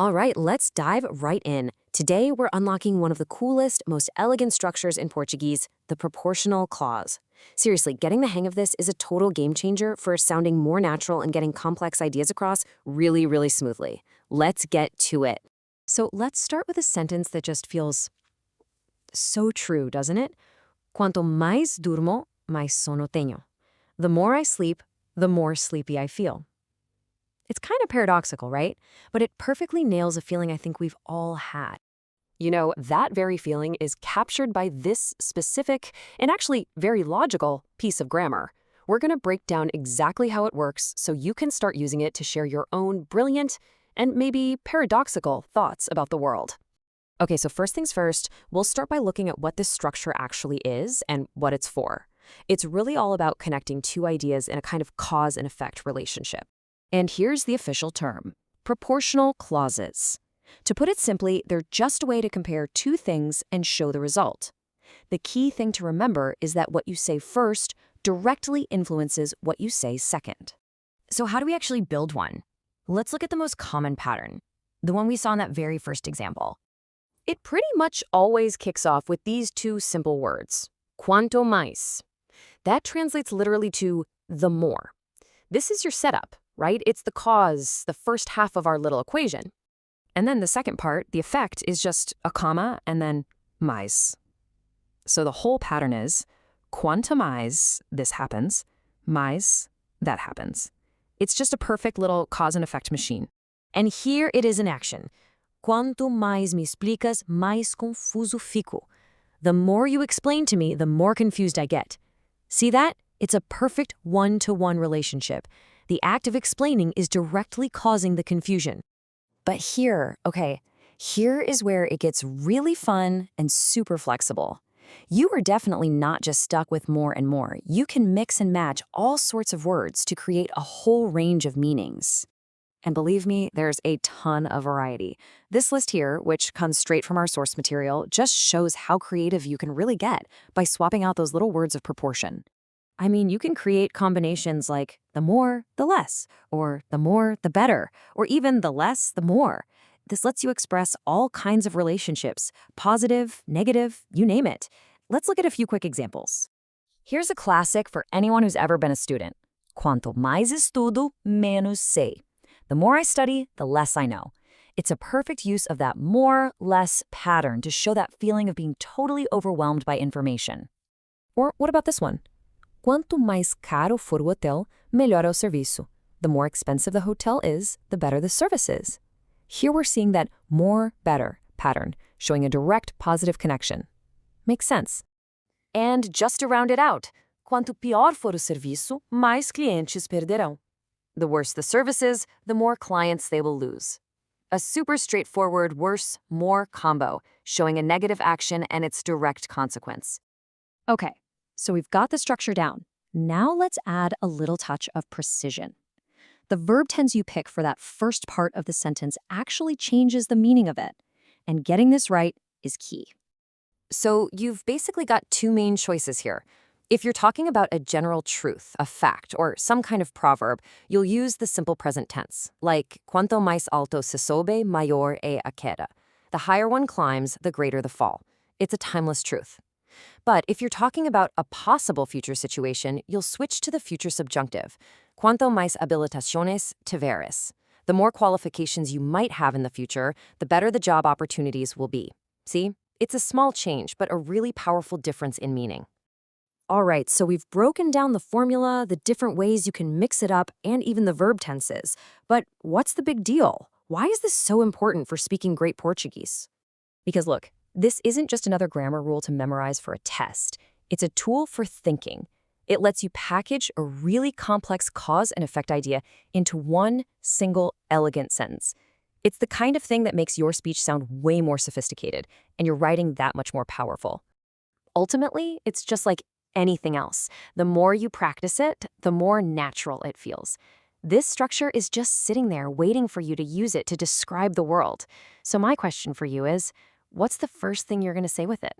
All right, let's dive right in. Today, we're unlocking one of the coolest, most elegant structures in Portuguese, the proportional clause. Seriously, getting the hang of this is a total game changer for sounding more natural and getting complex ideas across really, really smoothly. Let's get to it. So let's start with a sentence that just feels so true, doesn't it? Quanto mais durmo, mais sono tenho. The more I sleep, the more sleepy I feel. It's kind of paradoxical, right? But it perfectly nails a feeling I think we've all had. You know, that very feeling is captured by this specific and actually very logical piece of grammar. We're going to break down exactly how it works so you can start using it to share your own brilliant and maybe paradoxical thoughts about the world. Okay, so first things first, we'll start by looking at what this structure actually is and what it's for. It's really all about connecting two ideas in a kind of cause and effect relationship. And here's the official term: proportional clauses. To put it simply, they're just a way to compare two things and show the result. The key thing to remember is that what you say first directly influences what you say second. So how do we actually build one? Let's look at the most common pattern, the one we saw in that very first example. It pretty much always kicks off with these two simple words, quanto mais. That translates literally to the more. This is your setup, right? It's the cause, the first half of our little equation. And then the second part, the effect, is just a comma and then mais. So the whole pattern is quanto mais this happens, mais that happens. It's just a perfect little cause and effect machine. And here it is in action. Quanto mais me explicas, mais confuso fico. The more you explain to me, the more confused I get. See that? It's a perfect one-to-one relationship. The act of explaining is directly causing the confusion. But here is where it gets really fun and super flexible. You are definitely not just stuck with more and more. You can mix and match all sorts of words to create a whole range of meanings. And believe me, there's a ton of variety. This list here, which comes straight from our source material, just shows how creative you can really get by swapping out those little words of proportion. I mean, you can create combinations like the more, the less, or the more, the better, or even the less, the more. This lets you express all kinds of relationships, positive, negative, you name it. Let's look at a few quick examples. Here's a classic for anyone who's ever been a student. Quanto mais estudo, menos sei. The more I study, the less I know. It's a perfect use of that more, less pattern to show that feeling of being totally overwhelmed by information. Or what about this one? Quanto mais caro for o hotel, melhor é o serviço. The more expensive the hotel is, the better the service is. Here we're seeing that more, better pattern, showing a direct positive connection. Makes sense. And just to round it out, quanto pior for o serviço, mais clientes perderão. The worse the service is, the more clients they will lose. A super straightforward worse, more combo, showing a negative action and its direct consequence. Okay. So we've got the structure down. Now let's add a little touch of precision. The verb tense you pick for that first part of the sentence actually changes the meaning of it. And getting this right is key. So you've basically got two main choices here. If you're talking about a general truth, a fact, or some kind of proverb, you'll use the simple present tense, like quanto mais alto se sobe, maior é a queda. The higher one climbs, the greater the fall. It's a timeless truth. But if you're talking about a possible future situation, you'll switch to the future subjunctive. Quanto mais habilitaciones tiveres. The more qualifications you might have in the future, the better the job opportunities will be. See? It's a small change, but a really powerful difference in meaning. All right, so we've broken down the formula, the different ways you can mix it up, and even the verb tenses. But what's the big deal? Why is this so important for speaking great Portuguese? Because look, this isn't just another grammar rule to memorize for a test. It's a tool for thinking. It lets you package a really complex cause and effect idea into one single elegant sentence. It's the kind of thing that makes your speech sound way more sophisticated and your writing that much more powerful. Ultimately, it's just like anything else. The more you practice it, the more natural it feels. This structure is just sitting there waiting for you to use it to describe the world. So my question for you is, what's the first thing you're going to say with it?